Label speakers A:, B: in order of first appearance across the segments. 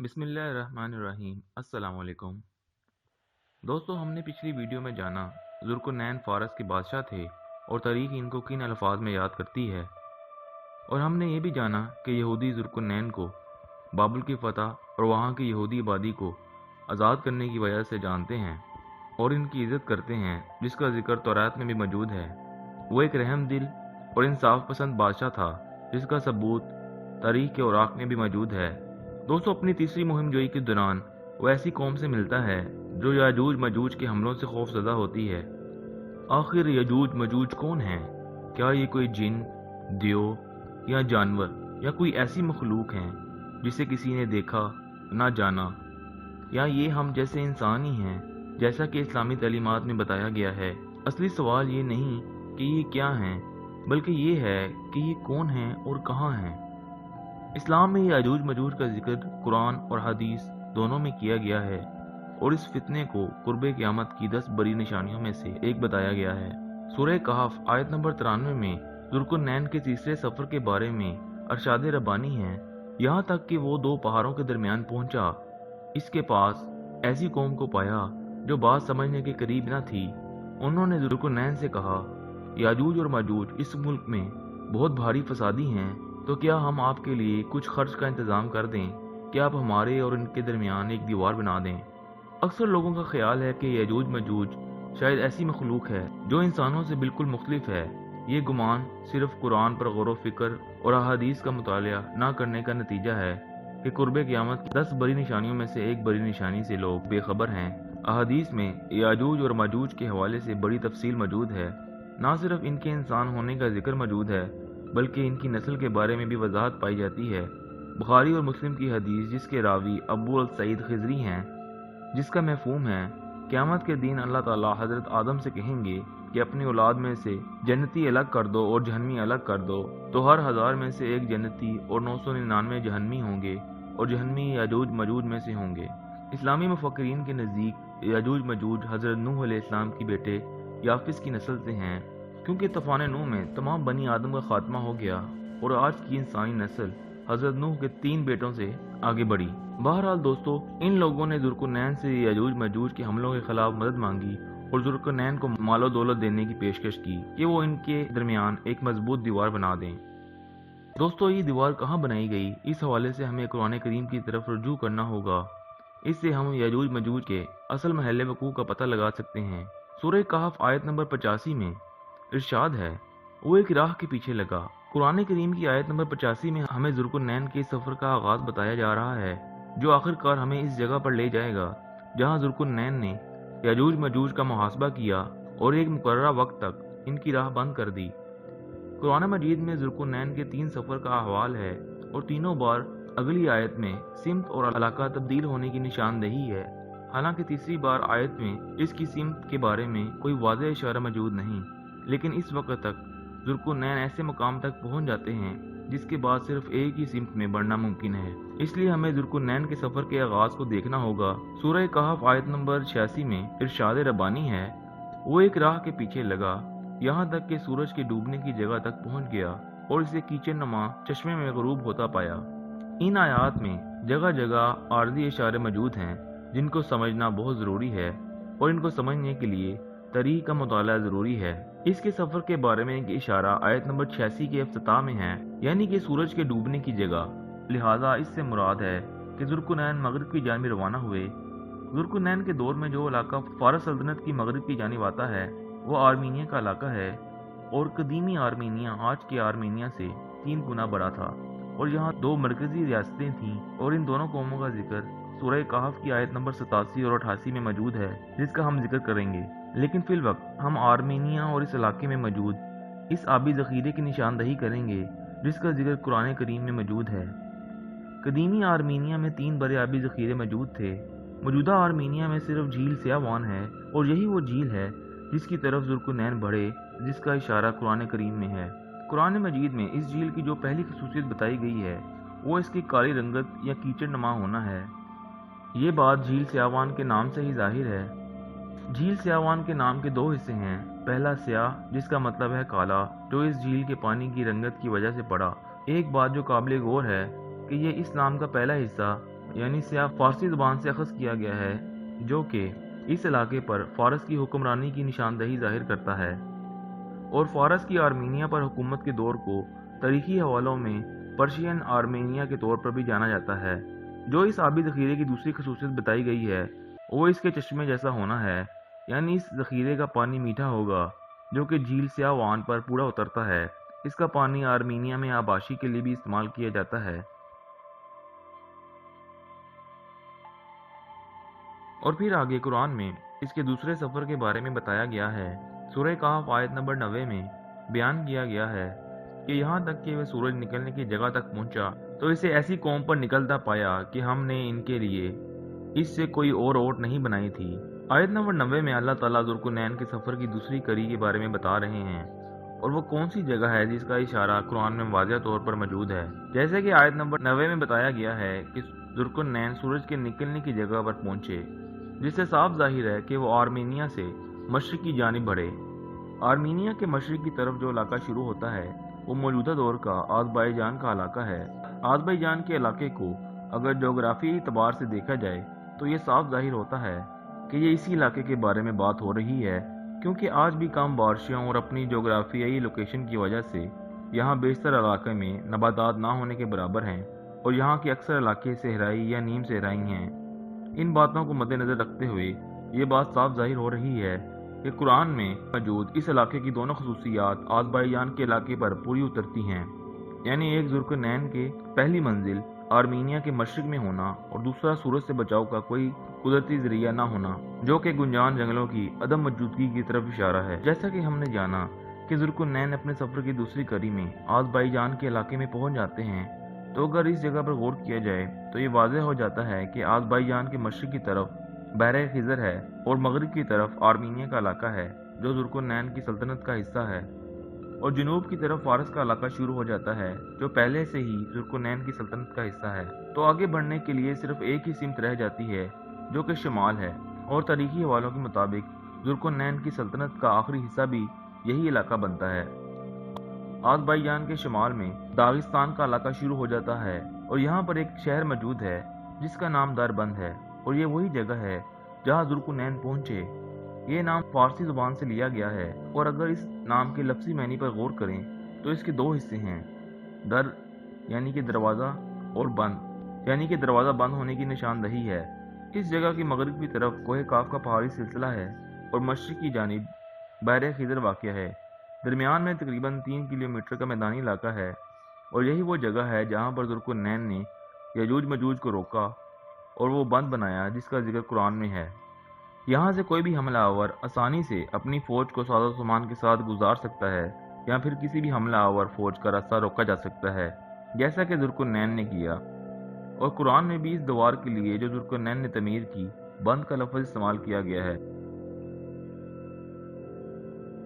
A: बिस्मिल्लाहिर्रहमानिर्रहीम। अस्सलाम वालेकुम दोस्तों, हमने पिछली वीडियो में जाना ज़ुल्क़ुरनैन फ़ारस के बादशाह थे और तारीख़ इनको किन अल्फाज में याद करती है। और हमने ये भी जाना कि यहूदी ज़ुल्क़ुरनैन को बाबुल की फ़तह और वहाँ की यहूदी आबादी को आज़ाद करने की वजह से जानते हैं और इनकी इज़्ज़त करते हैं, जिसका ज़िक्र तौरात में भी मौजूद है। वो एक रहम दिल और इंसाफ पसंद बादशाह था, जिसका सबूत तारीख़ के औराक़ में भी मौजूद है। दोस्तों, अपनी तीसरी मुहिम जोई के दौरान वो ऐसी कौम से मिलता है जो याजूज मजूज के हमलों से खौफज़दा होती है। आखिर यजूज मजूज कौन है? क्या ये कोई जिन, दियो या जानवर या कोई ऐसी मखलूक हैं जिसे किसी ने देखा ना जाना, या ये हम जैसे इंसान ही हैं जैसा कि इस्लामी तालीमात में बताया गया है? असली सवाल ये नहीं कि ये क्या हैं, बल्कि ये है कि ये कौन हैं और कहाँ हैं। इस्लाम में याजूज मजूज का जिक्र कुरान और हदीस दोनों में किया गया है और इस फितने को कुर्बे क़यामत की 10 बड़ी निशानियों में से एक बताया गया है। सूरह कहफ आयत नंबर 93 में ज़ुल्क़ुरनैन के तीसरे सफ़र के बारे में अरशाद रब्बानी है, यहाँ तक कि वो 2 पहाड़ों के दरमियान पहुंचा। इसके पास ऐसी कौम को पाया जो बात समझने के करीब न थी। उन्होंने ज़ुल्क़ुरनैन से कहा, याजूज और माजूज इस मुल्क में बहुत भारी फसादी हैं, तो क्या हम आपके लिए कुछ खर्च का इंतज़ाम कर दें कि आप हमारे और इनके दरमियान एक दीवार बना दें। अक्सर लोगों का ख्याल है कि यजूज मजूज शायद ऐसी मखलूक है जो इंसानों से बिल्कुल मुख्तलिफ है। ये गुमान सिर्फ कुरान पर गौर व फिक्र और अहादीस का मुतालिया ना करने का नतीजा है कि कुर्बे क़यामत की 10 बड़ी निशानियों में से एक बड़ी निशानी से लोग बेखबर हैं। अहादीस में याजूज और माजूज के हवाले से बड़ी तफसील मौजूद है। ना सिर्फ इनके इंसान होने का जिक्र मौजूद है, बल्कि इनकी नस्ल के बारे में भी वजाहत पाई जाती है। बुखारी और मुस्लिम की हदीस, जिसके रावी अबू अल सईद खिजरी हैं, जिसका मफ़हूम है क़यामत के दिन अल्लाह ताला हज़रत आदम से कहेंगे कि अपनी औलाद में से जन्नती अलग कर दो और जहन्नमी अलग कर दो, तो हर 1000 में से एक जन्नती और 999 जहन्नमी होंगे और जहन्नमी याजूज मजूज में से होंगे। इस्लामी मुफक्किरीन के नज़दीक याजूज मजूज हज़रत नूह अलैहिस्सलाम की बेटे याफिस की नस्ल से हैं, क्योंकि तूफ़ान नूह में तमाम बनी आदम का खात्मा हो गया और आज की इंसानी नस्ल हज़रत नूह के 3 बेटों से आगे बढ़ी। बहरहाल दोस्तों, इन लोगों ने ज़ुल्क़ुरनैन से याजूज मजूज के हमलों के खिलाफ मदद मांगी और ज़ुल्क़ुरनैन को मालो दौलत देने की पेशकश की कि वो इनके दरमियान एक मजबूत दीवार बना दें। दोस्तों, ये दीवार कहाँ बनाई गई, इस हवाले से हमें कुरान करीम की तरफ रुजू करना होगा। इससे हम याजूज मजूज के असल महल वक़ूअ का पता लगा सकते हैं। सूरह कहफ आयत नंबर 85 में इरशाद है, वो एक राह के पीछे लगा। कुरान करीम की आयत नंबर 85 में हमें ज़ुल्क़ुरनैन के सफ़र का आगाज़ बताया जा रहा है, जो आखिरकार हमें इस जगह पर ले जाएगा जहाँ ज़ुल्क़ुरनैन ने याजूज मजूज का मुहासबा किया और एक मुकर्ररा वक्त तक इनकी राह बंद कर दी। कुरान मजीद में ज़ुल्क़ुरनैन के 3 सफ़र का अहवाल है और तीनों बार अगली आयत में सिमत और इलाका तब्दील होने की निशानदेही है। हालांकि तीसरी बार आयत में इसकी सिमत के बारे में कोई वाज़ेह इशारा मौजूद नहीं, लेकिन इस वक्त तक ज़ुल्क़ुरनैन ऐसे मकाम तक पहुंच जाते हैं जिसके बाद सिर्फ एक ही सिमत में बढ़ना मुमकिन है। इसलिए हमें ज़ुल्क़ुरनैन के सफ़र के आगाज़ को देखना होगा। सूरह कहफ आयत नंबर 86 में इरशाद रब्बानी है, वो एक राह के पीछे लगा यहाँ तक कि सूरज के डूबने की जगह तक पहुँच गया और इसे कीचड़ नुमा चश्मे में गरूब होता पाया। इन आयात में जगह जगह आर्जी इशारे मौजूद हैं जिनको समझना बहुत ज़रूरी है और इनको समझने के लिए तारीख़ का मुताला ज़रूरी है। इसके सफ़र के बारे में एक इशारा आयत नंबर 86 के इफ्तिताह में है, यानी कि सूरज के डूबने की जगह। लिहाजा इससे मुराद है कि ज़ुल्क़ुरनैन मगरिब की जानिब रवाना हुए। ज़ुल्क़ुरनैन के दौर में जो इलाका फ़ारस सल्तनत की मगरिब की जानिब आता है वो आर्मीनिया का इलाका है और कदीमी आर्मीनिया आज के आर्मीनिया से 3 गुना बड़ा था और यहाँ 2 मरकज़ी रियासतें थीं और इन दोनों कौमों का जिक्र सूरह कहफ की आयत नंबर 87 और 88 में मौजूद है, जिसका हम जिक्र करेंगे। लेकिन फिल वक्त हम आर्मीनिया और इस इलाके में मौजूद इस आबी ज़ख़ीरे की निशानदही करेंगे जिसका जिक्र कुरान करीम में मौजूद है। कदीमी आर्मीनिया में 3 बड़े आबी ज़ख़ीरे मौजूद थे। मौजूदा आर्मीनिया में सिर्फ झील सियावान है और यही वो झील है जिसकी तरफ ज़ुल्क़ुरनैन बढ़े, जिसका इशारा कुरान करीम में है। कुरान मजीद में इस झील की जो पहली खसूसियत बताई गई है वो इसकी काली रंगत या कीचड़ नुमा होना है। ये बात झील सियावान के नाम से ही जाहिर है। झील सियावान के नाम के 2 हिस्से हैं। पहला स्याह, जिसका मतलब है काला, जो इस झील के पानी की रंगत की वजह से पड़ा। एक बात जो काबिल गौर है कि ये इस नाम का पहला हिस्सा यानी स्याह फारसी ज़ुबान से अखज़ किया गया है, जो कि इस इलाके पर फ़ारस की हुक्मरानी की निशानदही ज़ाहिर करता है। और फ़ारस की आर्मीनिया पर हुकूमत के दौर को तारीखी हवालों में पर्शियन आर्मेनिया के तौर पर भी जाना जाता है। जो इस आबी ज़ख़ीरे की दूसरी खसूसियत बताई गई है वो इसके चश्मे जैसा होना है, यानी इस ज़ख़ीरे का पानी मीठा होगा जो कि झील स्यावान पर पूरा उतरता है। इसका पानी आर्मीनिया में आबाशी के लिए भी इस्तेमाल किया जाता है। और फिर आगे कुरान में इसके दूसरे सफ़र के बारे में बताया गया है। सूरह कहफ आयत नंबर 90 में बयान किया गया है कि यहाँ तक कि वह सूरज निकलने की जगह तक पहुँचा तो इसे ऐसी कौम पर निकलता पाया कि हमने इनके लिए इससे कोई और ओट नहीं बनाई थी। आयत नंबर 90 में अल्लाह ताला ज़ुल्कुरनैन के सफ़र की दूसरी कड़ी के बारे में बता रहे हैं, और वो कौन सी जगह है जिसका इशारा कुरान में वाज़ेह तौर पर मौजूद है। जैसे कि आयत नंबर 90 में बताया गया है कि ज़ुल्कुरनैन सूरज के निकलने की जगह पर पहुँचे, जिससे साफ जाहिर है कि वो आर्मीनिया से मशरिक की जानिब बढ़े। आर्मीनिया के मशरिक की तरफ जो इलाका शुरू होता है वो मौजूदा दौर का आज़रबाईजान का इलाका है। आज़रबाईजान के इलाके को अगर जोग्राफी एतबार से देखा जाए तो ये साफ जाहिर होता है कि ये इसी इलाके के बारे में बात हो रही है, क्योंकि आज भी कम बारिशों और अपनी जोग्राफियाई लोकेशन की वजह से यहाँ बेशतर इलाके में नबातात ना होने के बराबर हैं, और यहाँ के अक्सर इलाके सहराई या नीम सहराई हैं। इन बातों को मद्देनज़र रखते हुए ये बात साफ जाहिर हो रही है कि कुरान में मौजूद इस इलाके की दोनों खसूसियात आज़रबाईजान के इलाके पर पूरी उतरती हैं, यानी एक ज़ुल्कुरनैन के पहली मंजिल आर्मीनिया के मशरिक में होना और दूसरा सूरज से बचाव का कोई कुदरती जरिया ना होना, जो कि गुंजान जंगलों की अदम मौजूदगी की तरफ इशारा है। जैसा कि हमने जाना कि ज़ुल्कुरनैन अपने सफ़र की दूसरी कड़ी में आज़रबाईजान के इलाके में पहुंच जाते हैं, तो अगर इस जगह पर गौर किया जाए तो ये वाज़ेह हो जाता है कि आज़रबाईजान के मशरिक की तरफ बहरे खिज़र है और मगरिब की तरफ आर्मीनिया का इलाका है जो ज़ुल्कुरनैन की सल्तनत का हिस्सा है, और जनूब की तरफ फारस का इलाका शुरू हो जाता है जो पहले से ही ज़ुल्कुरनैन की सल्तनत का हिस्सा है। तो आगे बढ़ने के लिए सिर्फ एक ही सिमत रह जाती है जो कि शुमाल है, और तारीखी हवालों के मुताबिक ज़ुल्कुरनैन की सल्तनत का आखिरी हिस्सा भी यही इलाका बनता है। आज़रबाईजान के शुमाल में दागिस्तान का इलाका शुरू हो जाता है, और यहाँ पर एक शहर मौजूद है जिसका नाम दरबंद है, और ये वही जगह है जहाँ ज़ुल्कुरनैन पहुँचे। ये नाम फारसी ज़ुबान से लिया गया है, और अगर इस नाम के लफ्ज़ी मानी पर गौर करें तो इसके दो हिस्से हैं, दर यानी कि दरवाज़ा और बंद यानी कि दरवाज़ा बंद होने की निशानदही है। इस जगह की मगरिब की तरफ कोहे काफ का पहाड़ी सिलसिला है और मशरिक की जानिब बहरे खिज़र वाक़या है। दरमियान में तकरीबन 3 किलोमीटर का मैदानी इलाका है, और यही वो जगह है जहाँ पर ज़ुल्कुरनैन ने यजूज मजूज को रोका और वो बंद बनाया जिसका जिक्र कुरान में है। यहाँ से कोई भी हमलावर आसानी से अपनी फ़ौज को साजो सामान के साथ गुजार सकता है, या फिर किसी भी हमलावर फ़ौज का रास्ता रोका जा सकता है, जैसा कि ज़ुल्कुरनैन ने किया। और कुरान में भी इस दीवार के लिए जो ज़ुल्कुरनैन ने तमीर की, बंद का लफ्ज़ इस्तेमाल किया गया है,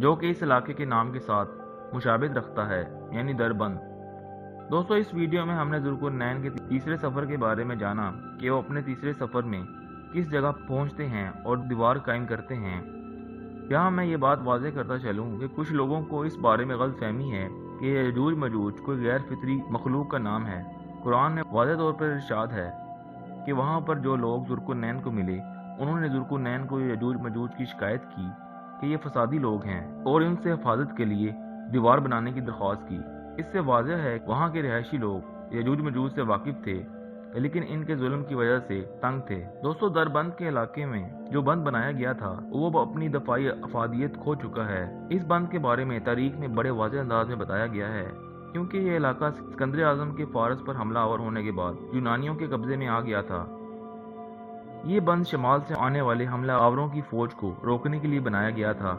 A: जो कि इस इलाके के नाम के साथ मुशाबित रखता है, यानी दरबंद। दोस्तों, इस वीडियो में हमने ज़ुल्कुरनैन के तीसरे सफ़र के बारे में जाना कि वो अपने तीसरे सफ़र में किस जगह पहुंचते हैं और दीवार कायम करते हैं। यहाँ मैं ये बात वाज़ेह करता चलूँ कि कुछ लोगों को इस बारे में गलत फहमी है कि यजूज मजूज कोई गैर फितरी मखलूक का नाम है। कुरान में वाज़ेह तौर पर इरशाद है कि वहाँ पर जो लोग ज़ुल्कुरनैन को मिले उन्होंने ज़ुल्कुरनैन को यजूज मजूज की शिकायत की कि ये फसादी लोग हैं, और उनसे हिफाजत के लिए दीवार बनाने की दरख्वास्त की। इससे वाज़ेह है वहाँ के रिहायशी लोग यजूज मजूज से वाकिफ थे, लेकिन इनके जुल्म की वजह से तंग थे। दोस्तों, दरबंद के इलाके में जो बंद बनाया गया था वो अपनी दफाई अफादियत खो चुका है। इस बंद के बारे में तारीख में बड़े वाज़ेह अंदाज में बताया गया है, क्योंकि ये इलाका सिकंदर आजम के फारस पर हमलावर होने के बाद यूनानियों के कब्जे में आ गया था। ये बंद शमाल से आने वाले हमलावरों की फौज को रोकने के लिए बनाया गया था।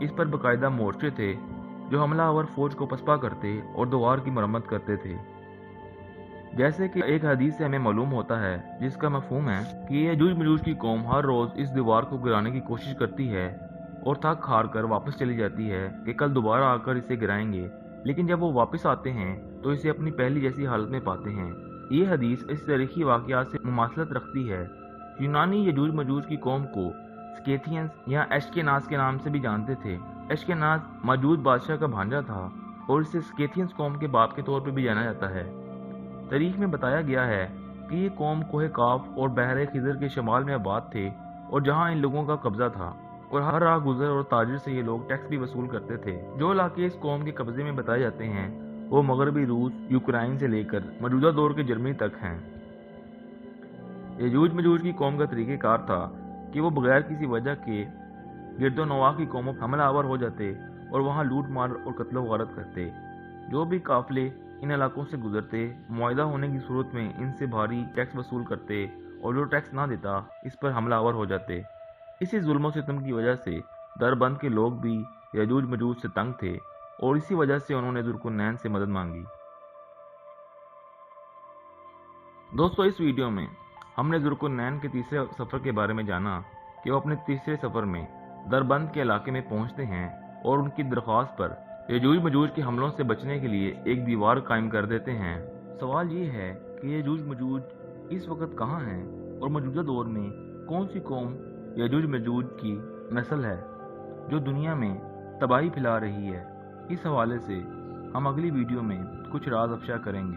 A: इस पर बाकायदा मोर्चे थे जो हमलावर फौज को पसपा करते और दीवार की मरम्मत करते थे। जैसे कि एक हदीस से हमें मालूम होता है, जिसका मफहूम है कि यजूज मजूज की कौम हर रोज़ इस दीवार को गिराने की कोशिश करती है और थक हार कर वापस चली जाती है कि कल दोबारा आकर इसे गिराएंगे, लेकिन जब वो वापस आते हैं तो इसे अपनी पहली जैसी हालत में पाते हैं। ये हदीस इस तारीखी वाक़यात से मुमासलत रखती है। यूनानी यजूज मजूज की कौम को स्केथियंस या एशकेनाज के नाम से भी जानते थे। एशकेनाज मौजूद बादशाह का भांजा था और इसे स्केथियंस कौम के बाप के तौर पर भी जाना जाता है। तारीख में बताया गया है कि ये कौम कोह काफ और बहरे खिजर के शमाल में आबाद थे और जहाँ इन लोगों का कब्जा था, और हर राह गुजर और ताजिर से ये लोग टैक्स भी वसूल करते थे। जो इलाके इस कौम के कब्जे में बताए जाते हैं वो मगरबी रूस, यूक्रेन से लेकर मौजूदा दौर के जर्मनी तक हैं। यजूज मजूज की कौम का तरीक़ेकार था कि वो बगैर किसी वजह के गिरदोनवा की कौमों पर हमलावर हो जाते और वहाँ लूट मार और कत्लो गारत करते। जो भी काफिले इन इलाकों से गुजरते, मुआहदा होने की सूरत में इनसे भारी टैक्स वसूल करते और जो टैक्स ना देता इस पर हमलावर हो जाते। इसी जुल्म सितम की वजह से दरबंद के लोग भी यजूज मजूज से तंग थे और इसी वजह से उन्होंने जुल्कुरनैन से मदद मांगी। दोस्तों, इस वीडियो में हमने जुल्कुरनैन के तीसरे सफ़र के बारे में जाना कि वो अपने तीसरे सफ़र में दरबंद के इलाके में पहुंचते हैं और उनकी दरख्वास्त पर यजूज मजूज के हमलों से बचने के लिए एक दीवार कायम कर देते हैं। सवाल ये है कि यजूज मजूज इस वक्त कहाँ हैं और मौजूदा दौर में कौन सी कौम यजूज मजूज की नस्ल है जो दुनिया में तबाही फैला रही है। इस हवाले से हम अगली वीडियो में कुछ राज अफशा करेंगे।